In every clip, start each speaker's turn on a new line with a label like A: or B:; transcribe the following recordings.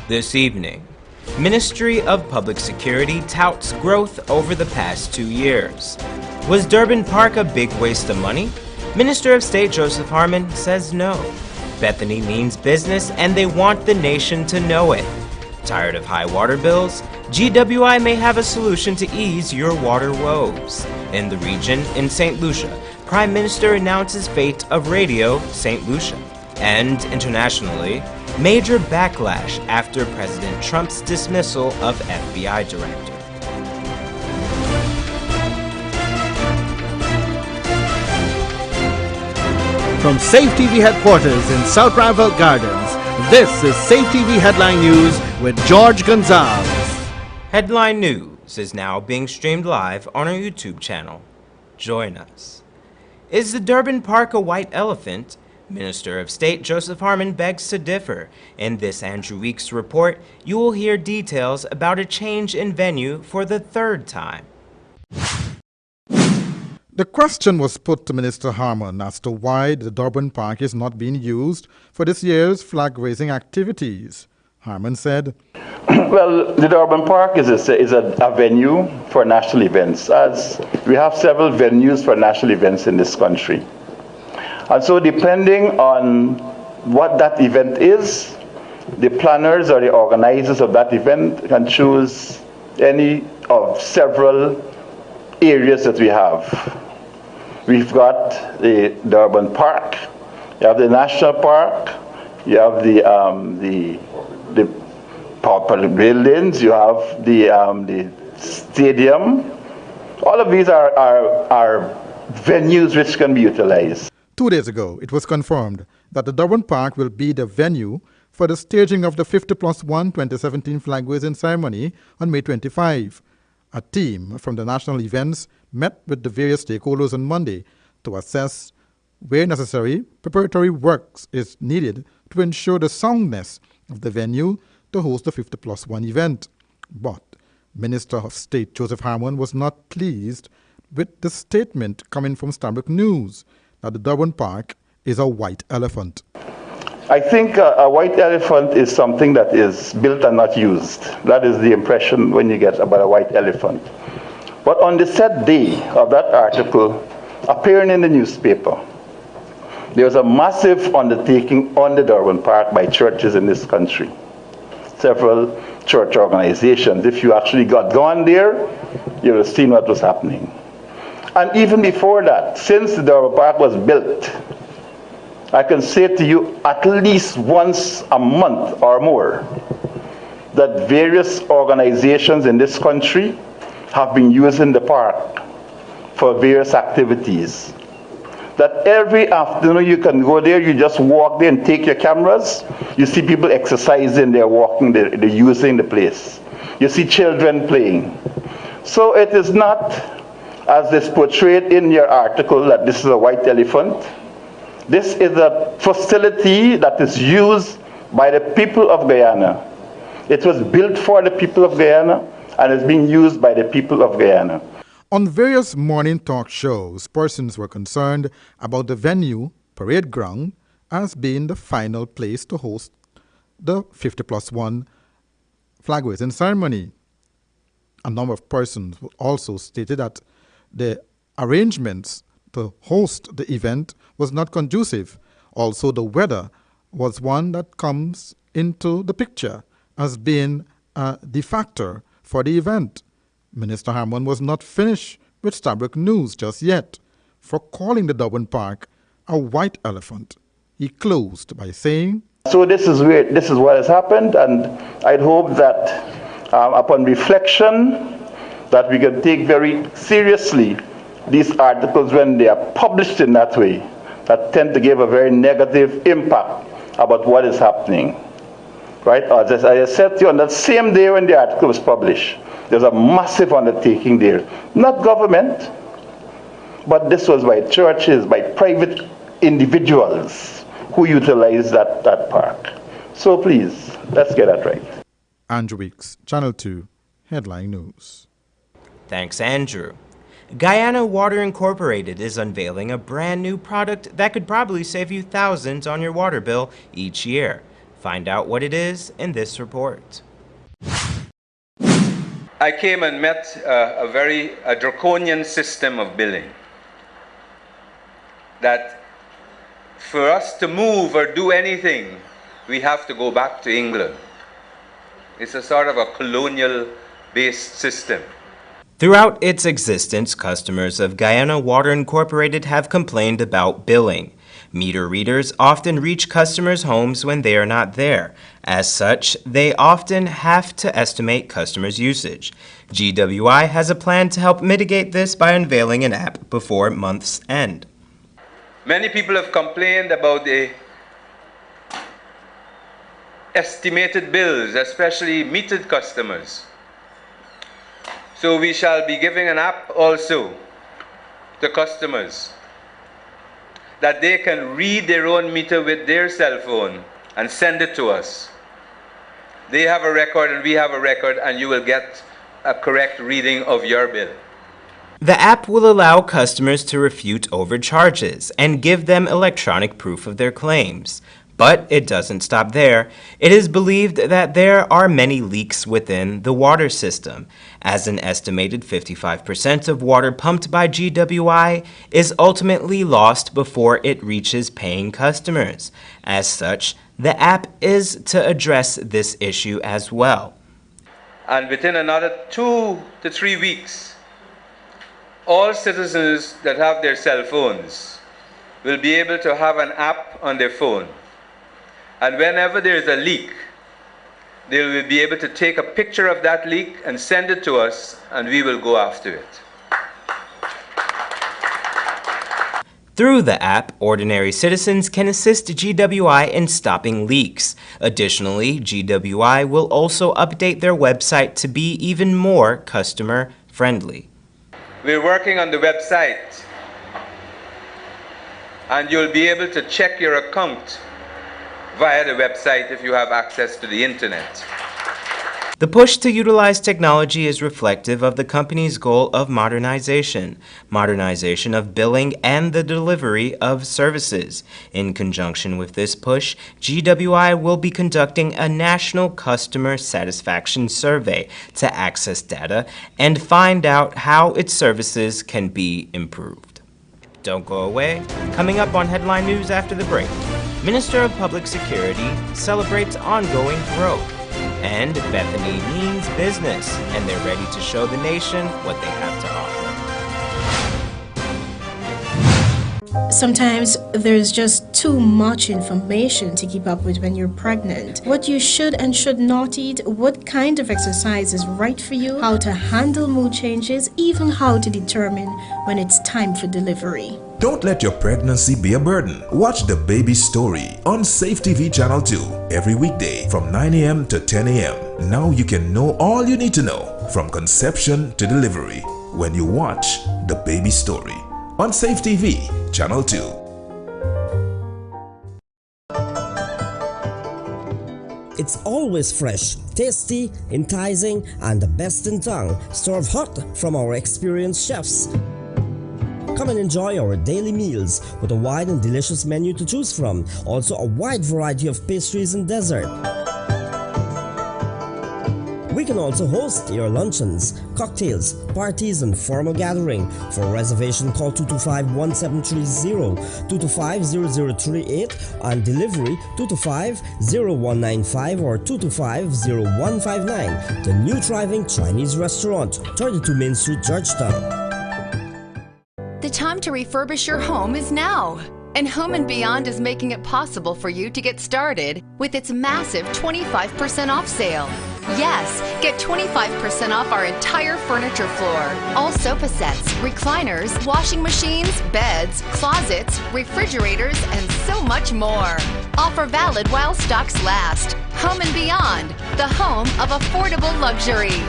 A: This evening, Ministry of Public Security touts growth over the past 2 years. Was Durban Park a big waste of money? Minister of State Joseph Harmon says no. Bethany means business and they want the nation to know it. Tired of high water bills? GWI may have a solution to ease your water woes. In the region, in St Lucia, Prime Minister announces fate of Radio St Lucia. And internationally, major backlash after President Trump's dismissal of FBI director.
B: From Safe TV headquarters in South Rival Gardens, this is Safe TV Headline News with George Gonzalez.
A: Headline News is now being streamed live on our YouTube channel. Join us. Is the Durban Park a white elephant? Minister of State Joseph Harmon begs to differ. In this Andrew Weeks report, you will hear details about a change in venue for the third time.
C: The question was put to Minister Harmon as to why the Durban Park is not being used for this year's flag-raising activities. Harmon said,
D: Well, the Durban Park is a venue for national events, as we have several venues for national events in this country. And so depending on what that event is, the planners or the organizers of that event can choose any of several areas that we have. We've got the Durban Park, you have the National Park, you have the public buildings, you have the stadium. All of these are venues which can be utilized.
C: 2 days ago, it was confirmed that the Durban Park will be the venue for the staging of the 50+1 2017 flag-raising ceremony on May 25. A team from the national events met with the various stakeholders on Monday to assess where necessary preparatory works is needed to ensure the soundness of the venue to host the 50+1 event. But Minister of State Joseph Harmon was not pleased with the statement coming from Stabroek News that the Durban Park is a white elephant.
D: I think a white elephant is something that is built and not used. That is the impression when you get about a white elephant. But on the said day of that article appearing in the newspaper, there was a massive undertaking on the Durban Park by churches in this country. Several church organizations. If you actually got gone there, you would have seen what was happening. And even before that, since the Durban Park was built, I can say to you at least once a month or more that various organizations in this country have been using the park for various activities. That every afternoon you can go there, you just walk there and take your cameras. You see people exercising, they're walking, they're using the place. You see children playing. So it is not, as is portrayed in your article, that this is a white elephant. This is a facility that is used by the people of Guyana. It was built for the people of Guyana and is being used by the people of Guyana.
C: On various morning talk shows, persons were concerned about the venue, parade ground, as being the final place to host the 50+1 flag-raising ceremony. A number of persons also stated that the arrangements to host the event was not conducive. Also, the weather was one that comes into the picture as being the factor for the event. Minister Harmon was not finished with Stabroek News just yet for calling the Durban Park a white elephant. He closed by saying,
D: So this is what has happened, and I'd hope that upon reflection that we can take very seriously these articles when they are published in that way, that tend to give a very negative impact about what is happening. Right? As I said to you, on that same day when the article was published, there's a massive undertaking there. Not government, but this was by churches, by private individuals who utilize that park. So please, let's get that right.
C: Andrew Weeks, Channel 2, Headline News.
A: Thanks, Andrew. Guyana Water Incorporated is unveiling a brand new product that could probably save you thousands on your water bill each year. Find out what it is in this report.
E: I came and met a very draconian system of billing. That for us to move or do anything, we have to go back to England. It's a sort of a colonial-based system.
A: Throughout its existence, customers of Guyana Water Incorporated have complained about billing. Meter readers often reach customers' homes when they are not there. As such, they often have to estimate customers' usage. GWI has a plan to help mitigate this by unveiling an app before month's end.
E: Many people have complained about the estimated bills, especially metered customers. So we shall be giving an app also to customers that they can read their own meter with their cell phone and send it to us. They have a record and we have a record, and you will get a correct reading of your bill.
A: The app will allow customers to refute overcharges and give them electronic proof of their claims. But it doesn't stop there. It is believed that there are many leaks within the water system, as an estimated 55% of water pumped by GWI is ultimately lost before it reaches paying customers. As such, the app is to address this issue as well.
E: And within another 2 to 3 weeks, all citizens that have their cell phones will be able to have an app on their phone. And whenever there is a leak, they will be able to take a picture of that leak and send it to us, and we will go after it.
A: Through the app, ordinary citizens can assist GWI in stopping leaks. Additionally, GWI will also update their website to be even more customer-friendly.
E: We're working on the website, and you'll be able to check your account via the website if you have access to the internet.
A: The push to utilize technology is reflective of the company's goal of modernization of billing and the delivery of services. In conjunction with this push, GWI will be conducting a national customer satisfaction survey to access data and find out how its services can be improved. Don't go away. Coming up on Headline News after the break, Minister of Public Security celebrates ongoing growth, and Bethany means business, and they're ready to show the nation what they have to offer.
F: Sometimes there's just too much information to keep up with when you're pregnant. What you should and should not eat, what kind of exercise is right for you, how to handle mood changes, even how to determine when it's time for delivery.
G: Don't let your pregnancy be a burden. Watch The Baby Story on Safe TV Channel 2 every weekday from 9 a.m. to 10 a.m. Now you can know all you need to know from conception to delivery when you watch The Baby Story on Safe TV Channel 2.
H: It's always fresh, tasty, enticing, and the best in town. Served hot from our experienced chefs. Come and enjoy our daily meals with a wide and delicious menu to choose from. Also a wide variety of pastries and dessert. We can also host your luncheons, cocktails, parties, and formal gathering. For reservation, call 225-1730, 225-0038, and delivery 225-0195 or 225-0159. The new thriving Chinese restaurant, 32 Main Street, Georgetown.
I: The time to refurbish your home is now. And Home & Beyond is making it possible for you to get started with its massive 25% off sale. Yes, get 25% off our entire furniture floor. All sofa sets, recliners, washing machines, beds, closets, refrigerators, and so much more. Offer valid while stocks last. Home & Beyond, the home of affordable luxury.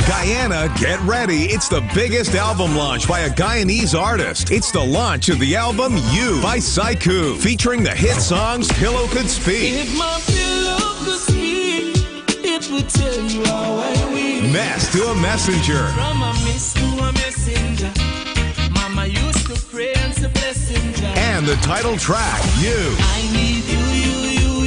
J: Guyana, get ready. It's the biggest album launch by a Guyanese artist. It's the launch of the album You by Saiku, featuring the hit songs Pillow Could Speak,
K: If my pillow could speak, it would tell you how I wish.
J: Mess to a Messenger,
K: From a miss to a messenger, Mama used to pray and say blessing,
J: and the title track You.
K: I need you, you, you,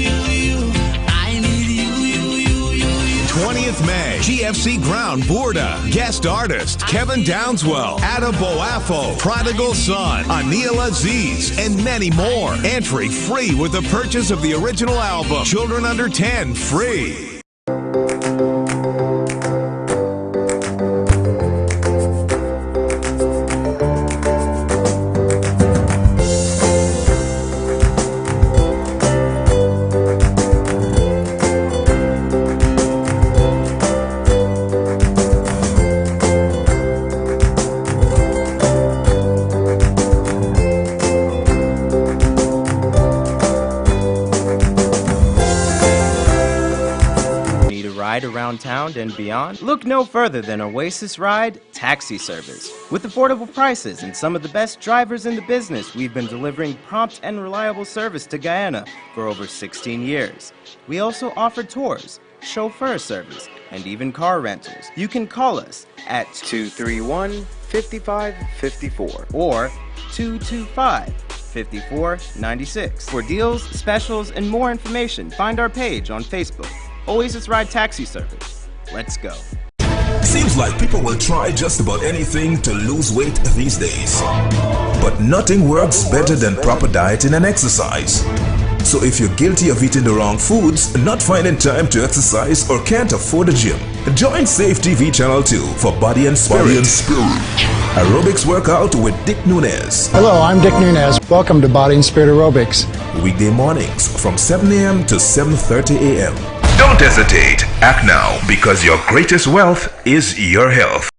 J: GFC Ground Bourda, guest artist Kevin Downswell, Ada Boafo, Prodigal Son, Anil Aziz, and many more. Entry free with the purchase of the original album. Children under 10 free.
A: Around town and beyond? Look no further than Oasis Ride taxi service. With affordable prices and some of the best drivers in the business, we've been delivering prompt and reliable service to Guyana for over 16 years. We also offer tours, chauffeur service, and even car rentals. You can call us at 231-5554 or 225-5496. For deals, specials, and more information, find our page on Facebook. Oasis Ride Taxi Service. Let's go.
G: Seems like people will try just about anything to lose weight these days. But nothing works better than proper dieting and exercise. So if you're guilty of eating the wrong foods, not finding time to exercise, or can't afford a gym, join Safe TV Channel 2 for Body and Spirit. Aerobics workout with Dick Nunez.
L: Hello, I'm Dick Nunez. Welcome to Body and Spirit Aerobics.
G: Weekday mornings from 7 a.m. to 7:30 a.m. Don't hesitate. Act now, because your greatest wealth is your health.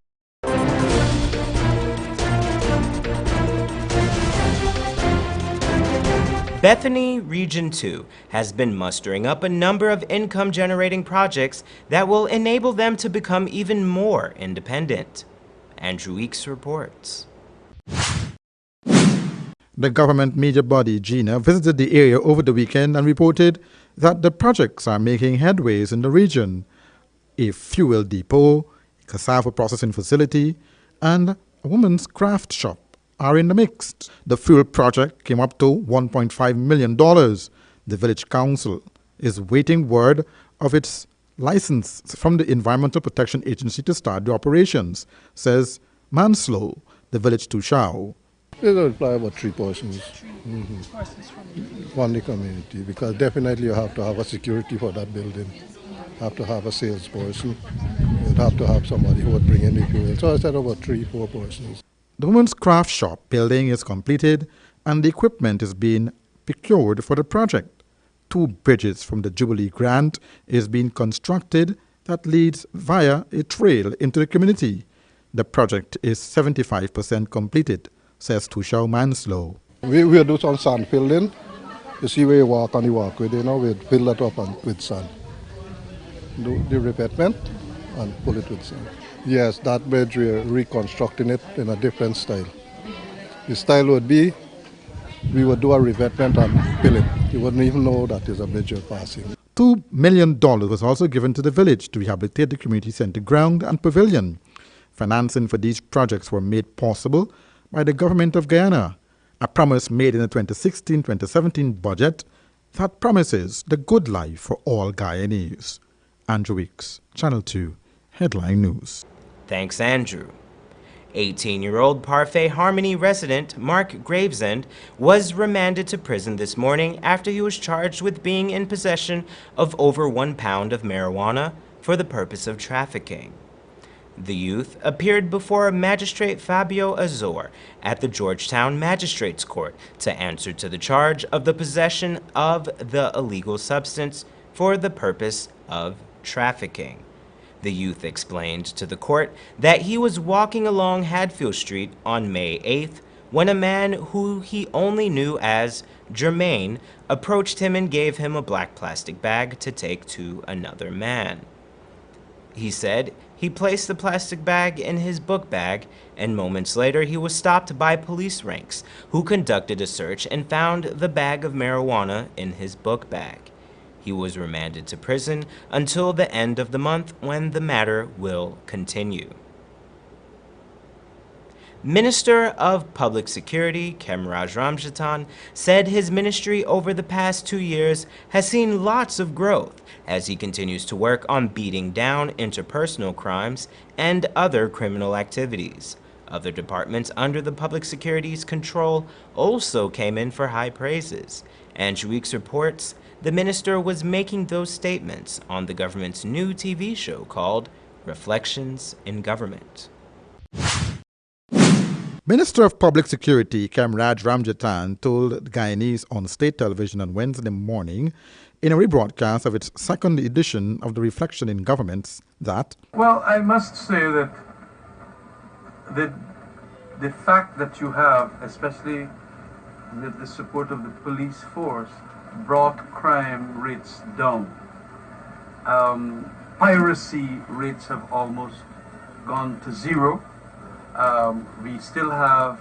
A: Bethany Region 2 has been mustering up a number of income-generating projects that will enable them to become even more independent. Andrew Weeks reports.
C: The government media body, GINA, visited the area over the weekend and reported that the projects are making headways in the region. A fuel depot, a cassava processing facility, and a woman's craft shop are in the mix. The fuel project came up to $1.5 million. The village council is waiting word of its license from the Environmental Protection Agency to start the operations, says Manslow, the village Tushao.
M: They will apply about 3 persons. From the community, because definitely you have to have a security for that building. You have to have a salesperson. You'd have to have somebody who would bring in the fuel. So I said about 3-4 persons.
C: The women's craft shop building is completed and the equipment is being procured for the project. 2 bridges from the Jubilee grant is being constructed that leads via a trail into the community. The project is 75% completed, says Tushao Manslow.
M: We'll do some sand filling. You see where you walk on the walkway, we'll fill that up with sand. Do the revetment and pull it with sand. Yes, that bridge, we're reconstructing it in a different style. The style would be, we would do a revetment and fill it. You wouldn't even know that is a bridge you're passing.
C: $2 million was also given to the village to rehabilitate the community center ground and pavilion. Financing for these projects were made possible by the government of Guyana, a promise made in the 2016-2017 budget that promises the good life for all Guyanese. Andrew Weeks, Channel 2, Headline News.
A: Thanks, Andrew. 18-year-old Parfait Harmony resident Mark Gravesend was remanded to prison this morning after he was charged with being in possession of over 1 pound of marijuana for the purpose of trafficking. The youth appeared before Magistrate Fabio Azor at the Georgetown Magistrates Court to answer to the charge of the possession of the illegal substance for the purpose of trafficking. The youth explained to the court that he was walking along Hadfield Street on May 8th when a man who he only knew as Jermaine approached him and gave him a black plastic bag to take to another man. He said he placed the plastic bag in his book bag, and moments later he was stopped by police ranks, who conducted a search and found the bag of marijuana in his book bag. He was remanded to prison until the end of the month, when the matter will continue. Minister of Public Security Kemraj Ramjatan said his ministry over the past 2 years has seen lots of growth as he continues to work on beating down interpersonal crimes and other criminal activities. Other departments under the public security's control also came in for high praises. Andrew Weeks reports the minister was making those statements on the government's new TV show called Reflections in Government.
C: Minister of Public Security Kemraj Ramjatan told Guyanese on state television on Wednesday morning in a rebroadcast of its second edition of the Reflection in Governments that,
N: well, I must say that the fact that you have, especially with the support of the police force, brought crime rates down. Piracy rates have almost gone to zero. We still have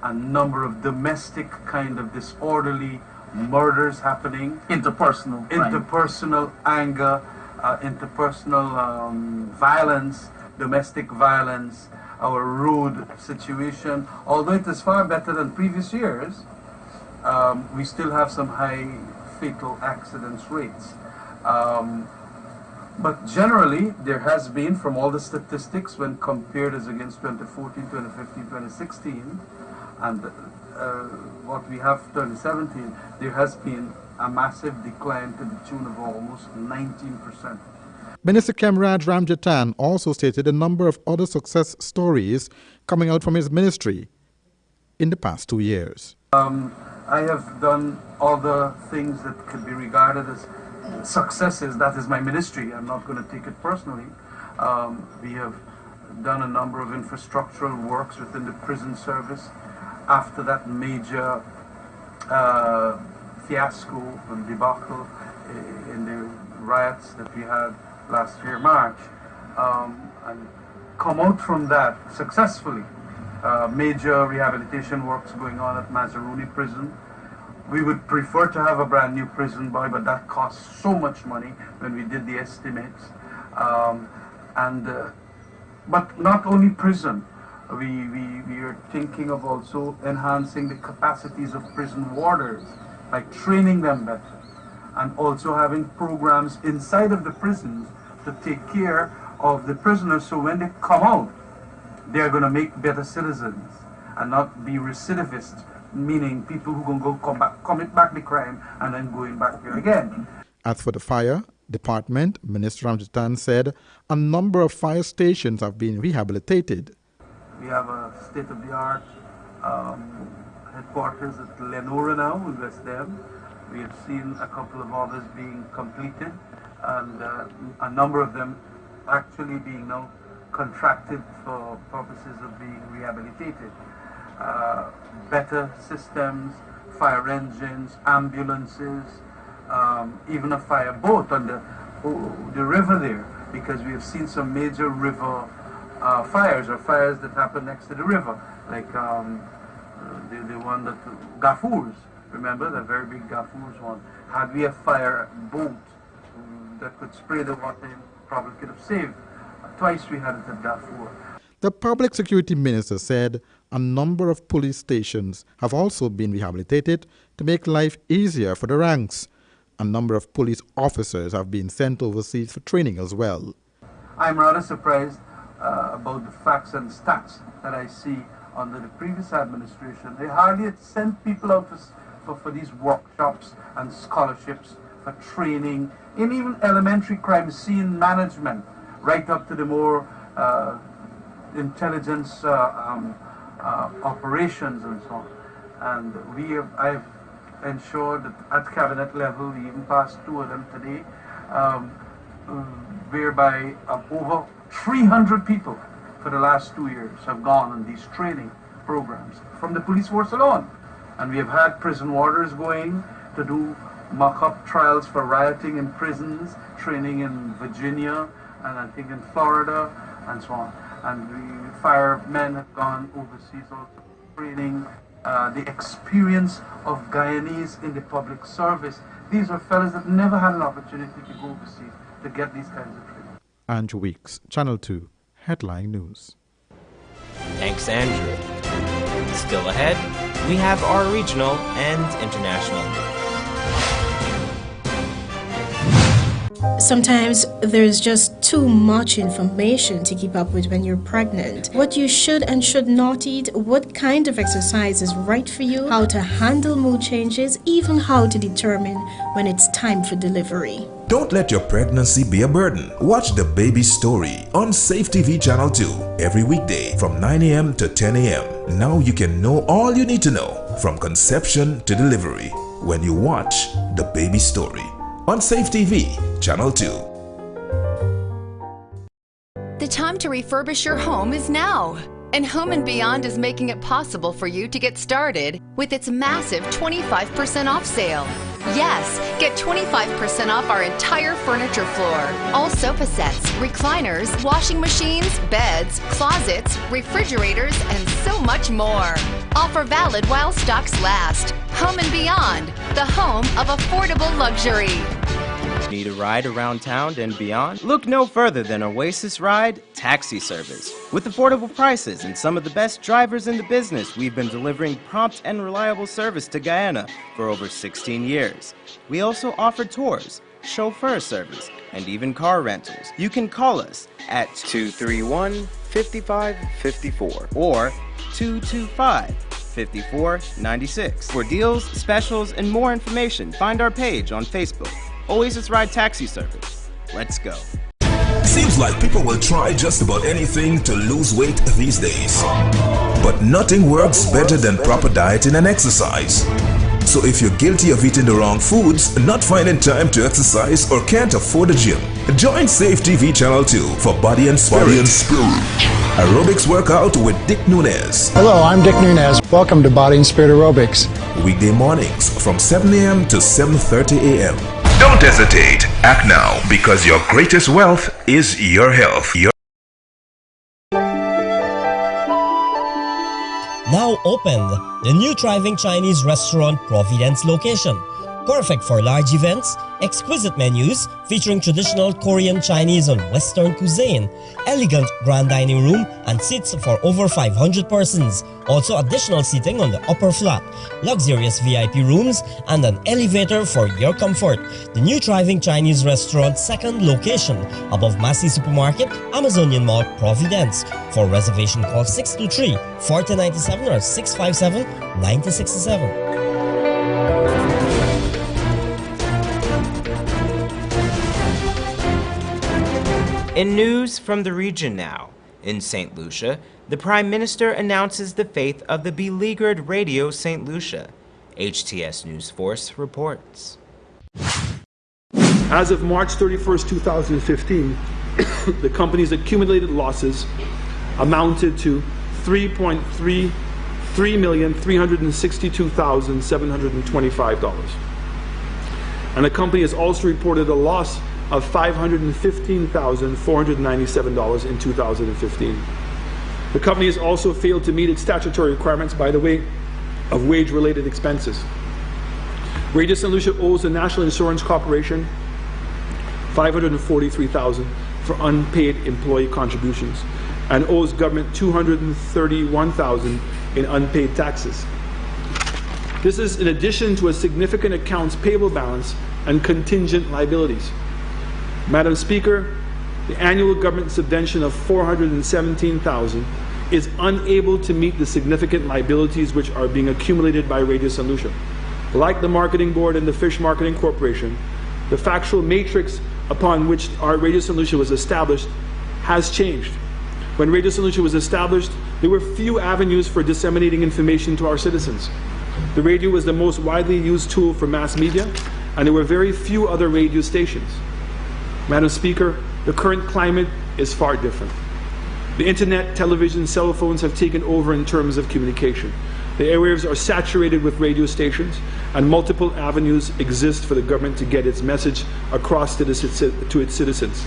N: a number of domestic kind of disorderly murders happening. Interpersonal anger, interpersonal violence, domestic violence, our road situation. Although it is far better than previous years, we still have some high fatal accidents rates. But generally, there has been, from all the statistics, when compared as against 2014, 2015, 2016, and what we have 2017, there has been a massive decline to the tune of almost 19%.
C: Minister Kemraj Ramjatan also stated a number of other success stories coming out from his ministry in the past 2 years.
N: I have done all the things that could be regarded as successes. That is my ministry. I'm not going to take it personally. We have done a number of infrastructural works within the prison service after that major fiasco and debacle in the riots that we had last year, March, and come out from that successfully. Major rehabilitation works going on at Mazaruni prison. We would prefer to have a brand new prison, boy, but that costs so much money when we did the estimates. But not only prison, we are thinking of also enhancing the capacities of prison warders by training them better, and also having programs inside of the prisons to take care of the prisoners, so when they come out, they're going to make better citizens and not be recidivists, meaning people who can go commit back the crime and then going back there again.
C: As for the fire department, Minister Ramjatan said a number of fire stations have been rehabilitated.
N: We have a state-of-the-art headquarters at Lenora now in West End. We have seen a couple of others being completed, and a number of them actually being now contracted for purposes of being rehabilitated. Better systems, fire engines, ambulances, even a fire boat on the river there, because we have seen some major river fires, or fires that happen next to the river, like the one that Gafours, remember the very big Gafours one. Had we a fire boat that could spray the water in, probably could have saved. Twice we had it at Darfur.
C: The public security minister said a number of police stations have also been rehabilitated to make life easier for the ranks. A number of police officers have been sent overseas for training as well.
N: I'm rather surprised about the facts and stats that I see under the previous administration. They hardly had sent people out for these workshops and scholarships for training in even elementary crime scene management, right up to the more intelligence operations and so on. And I've ensured that at cabinet level, we even passed 2 of them today, whereby over 300 people for the last 2 years have gone on these training programs from the police force alone. And we have had prison warders going to do mock-up trials for rioting in prisons, training in Virginia, and I think in Florida, and so on. And the firemen have gone overseas also training. The experience of Guyanese in the public service. These are fellas that never had an opportunity to go overseas to get these kinds of training.
C: Andrew Weeks, Channel 2, Headline News.
A: Thanks, Andrew. Still ahead, we have our regional and international news.
F: Sometimes there's just too much information to keep up with when you're pregnant. What you should and should not eat, what kind of exercise is right for you, how to handle mood changes, even how to determine when it's time for delivery.
G: Don't let your pregnancy be a burden. Watch The Baby Story on Safe TV Channel 2 every weekday from 9 a.m. to 10 a.m. Now you can know all you need to know from conception to delivery when you watch The Baby Story on Safe TV Channel 2.
I: The time to refurbish your home is now. And Home & Beyond is making it possible for you to get started with its massive 25% off sale. Yes, get 25% off our entire furniture floor. All sofa sets, recliners, washing machines, beds, closets, refrigerators, and so much more. Offer valid while stocks last. Home & Beyond, the home of affordable luxury.
A: Need a ride around town and beyond? Look no further than Oasis Ride Taxi Service. With affordable prices and some of the best drivers in the business, we've been delivering prompt and reliable service to Guyana for over 16 years. We also offer tours, chauffeur service, and even car rentals. You can call us at 231-5554 or 225-5496. For deals, specials, and more information, find our page on Facebook. Oasis Ride Taxi Service. Let's go.
G: Seems like people will try just about anything to lose weight these days. But nothing works better than proper dieting and exercise. So if you're guilty of eating the wrong foods, not finding time to exercise, or can't afford a gym, join Safe TV Channel 2 for Body and Spirit. Aerobics workout with Dick Nunez.
L: Hello, I'm Dick Nunez. Welcome to Body and Spirit Aerobics.
G: Weekday mornings from 7 a.m. to 7:30 a.m. Don't hesitate. Act now, because your greatest wealth is your health.
H: Now opened, the new thriving Chinese restaurant Providence location. Perfect for large events, exquisite menus featuring traditional Korean, Chinese and Western cuisine, elegant grand dining room and seats for over 500 persons. Also additional seating on the upper flat, luxurious VIP rooms and an elevator for your comfort. The new thriving Chinese restaurant second location above Massey Supermarket, Amazonian Mall, Providence. For reservation call 623-4097 or 657-9067.
A: In news from the region now, in St Lucia, the Prime Minister announces the fate of the beleaguered Radio St Lucia. HTS News Force reports.
O: As of March 31st, 2015, the company's accumulated losses amounted to $3,362,725. And the company has also reported a loss of $515,497 in 2015. The company has also failed to meet its statutory requirements by the way of wage-related expenses. Radio St Lucia owes the National Insurance Corporation $543,000 for unpaid employee contributions and owes government $231,000 in unpaid taxes. This is in addition to a significant accounts payable balance and contingent liabilities. Madam Speaker, the annual government subvention of $417,000 is unable to meet the significant liabilities which are being accumulated by Radio St Lucia. Like the Marketing Board and the Fish Marketing Corporation, the factual matrix upon which our Radio St Lucia was established has changed. When Radio St Lucia was established, there were few avenues for disseminating information to our citizens. The radio was the most widely used tool for mass media, and there were very few other radio stations. Madam Speaker, the current climate is far different. The internet, television, cell phones have taken over in terms of communication. The airwaves are saturated with radio stations, and multiple avenues exist for the government to get its message across to its citizens.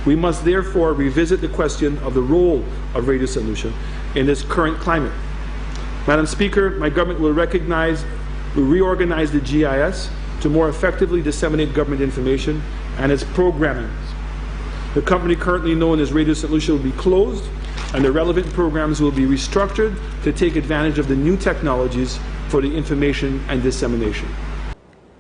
O: We must therefore revisit the question of the role of Radio St Lucia in this current climate. Madam Speaker, my government will reorganize the GIS to more effectively disseminate government information and its programming. The company currently known as Radio St Lucia will be closed, and the relevant programs will be restructured to take advantage of the new technologies for the information and dissemination.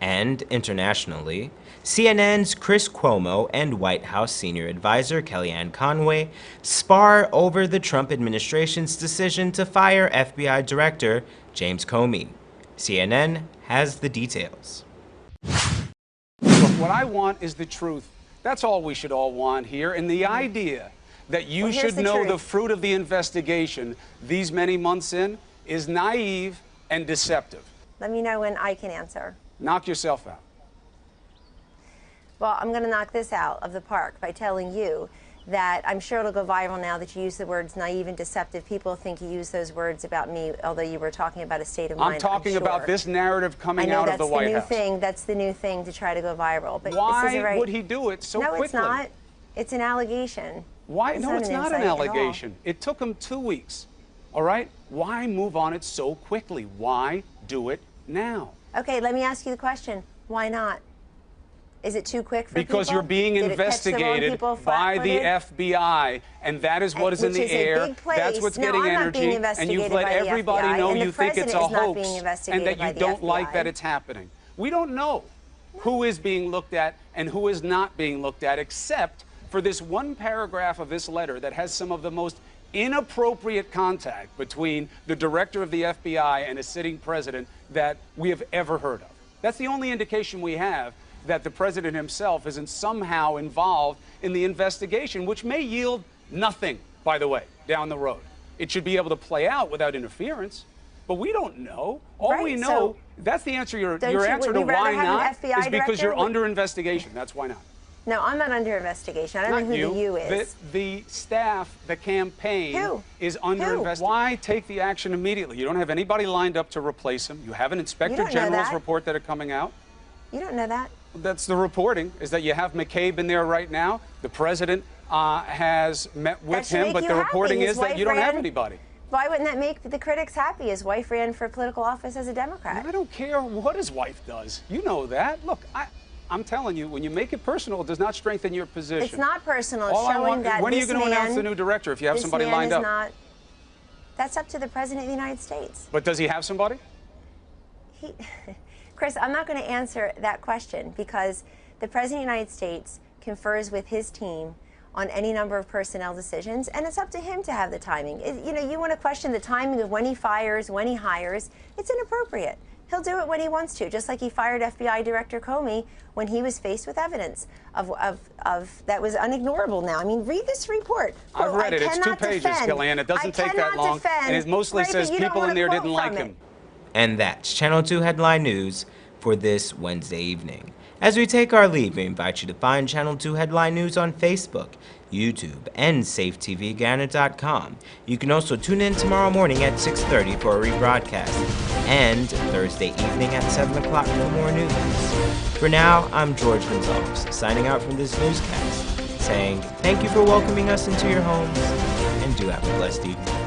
A: And internationally, CNN's Chris Cuomo and White House senior advisor Kellyanne Conway spar over the Trump administration's decision to fire FBI Director James Comey. CNN has the details.
P: Look, what I want is the truth. That's all we should all want here. And the idea that you should know the fruit of the investigation these many months in is naive and deceptive.
Q: Let me know when I can answer.
P: Knock yourself out.
Q: Well, I'm going to knock this out of the park by telling you that I'm sure it'll go viral now that you use the words naive and deceptive. People think you use those words about me, although you were talking about a state of mind.
P: I'm talking about this narrative coming out of the White House.
Q: That's the new thing to try to go viral. But
P: why would he do it so quickly?
Q: No, it's not. It's an allegation.
P: Why? No, it's not an allegation. It took him 2 weeks. All right? Why move on it so quickly? Why do it now?
Q: Okay, let me ask you the question. Why not? Is it too quick for people?
P: Because you're being investigated by the FBI, and that is what is in the air. That's what's getting energy, and you've let everybody know you think it's a hoax and that you don't like that it's happening. We don't know who is being looked at and who is not being looked at, except for this one paragraph of this letter that has some of the most inappropriate contact between the director of the FBI and a sitting president that we have ever heard of. That's the only indication we have that the president himself isn't somehow involved in the investigation, which may yield nothing, by the way, down the road. It should be able to play out without interference, but we don't know. All we know, that's the answer. Your answer to why not is because you're under investigation. That's why not.
Q: No, I'm not under investigation. I don't know who the you is.
P: The staff, the campaign is under investigation. Why take the action immediately? You don't have anybody lined up to replace him. You have an Inspector General's report that are coming out.
Q: You don't know that.
P: That's the reporting, is that you have McCabe in there right now. The president has met with him, but the reporting is that you don't have anybody.
Q: Why wouldn't that make the critics happy? His wife ran for political office as a Democrat.
P: I don't care what his wife does. You know that. Look, I'm telling you, when you make it personal, it does not strengthen your position.
Q: It's not personal. It's showing that
P: when are you going to announce the new director if you have somebody lined up?
Q: That's up to the President of the United States.
P: But does he have somebody?
Q: Chris, I'm not going to answer that question because the President of the United States confers with his team on any number of personnel decisions, and it's up to him to have the timing. You know, you want to question the timing of when he fires, when he hires, it's inappropriate. He'll do it when he wants to, just like he fired FBI Director Comey when he was faced with evidence of that was unignorable now. I mean, read this report.
P: I've read it. It's 2 pages, Kellyanne. It doesn't take that long. And it mostly says people in there didn't like him.
A: And that's Channel 2 Headline News for this Wednesday evening. As we take our leave, we invite you to find Channel 2 Headline News on Facebook, YouTube, and safetvguyana.com. You can also tune in tomorrow morning at 6:30 for a rebroadcast, and Thursday evening at 7 o'clock for more news. For now, I'm George Gonzalez, signing out from this newscast, saying thank you for welcoming us into your homes, and do have a blessed evening.